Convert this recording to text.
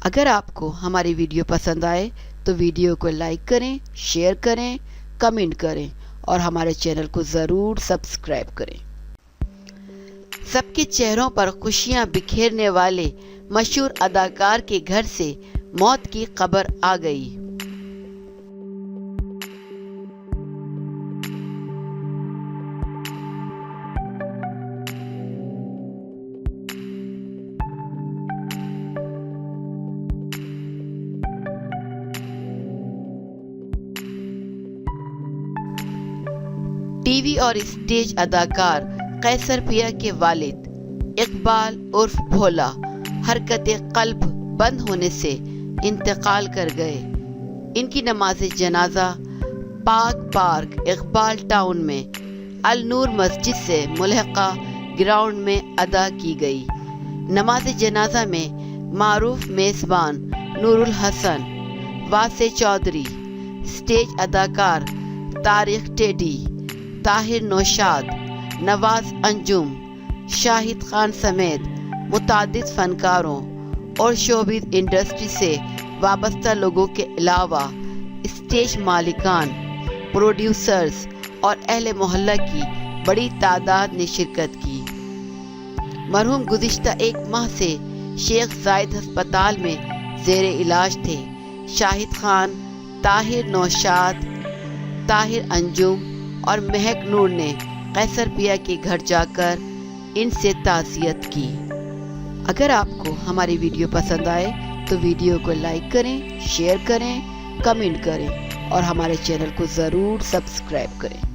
اگر آپ کو ہماری ویڈیو پسند آئے تو ویڈیو کو لائک کریں، شیئر کریں، کمنٹ کریں اور ہمارے چینل کو ضرور سبسکرائب کریں۔ سب کے چہروں پر خوشیاں بکھیرنے والے مشہور اداکار کے گھر سے موت کی خبر آ گئی۔ ٹی وی اور اسٹیج اداکار قیصر پیا کے والد اقبال عرف بھولا حرکت قلب بند ہونے سے انتقال کر گئے۔ ان کی نماز جنازہ پاک پارک اقبال ٹاؤن میں النور مسجد سے ملحقہ گراؤنڈ میں ادا کی گئی۔ نماز جنازہ میں معروف میزبان نور الحسن، واسع چودھری، اسٹیج اداکار طارق ٹیڈی، طاہر نوشاد، نواز انجم، شاہد خان سمیت متعدد فنکاروں اور شوبز انڈسٹری سے وابستہ لوگوں کے علاوہ اسٹیج مالکان، پروڈیوسرز اور اہل محلہ کی بڑی تعداد نے شرکت کی۔ مرحوم گزشتہ ایک ماہ سے شیخ زاید ہسپتال میں زیر علاج تھے۔ شاہد خان، طاہر نوشاد، طاہر انجم اور مہک نور نے قیصر پیا کے گھر جا کر ان سے تعزیت کی۔ اگر آپ کو ہماری ویڈیو پسند آئے تو ویڈیو کو لائک کریں، شیئر کریں، کمنٹ کریں اور ہمارے چینل کو ضرور سبسکرائب کریں۔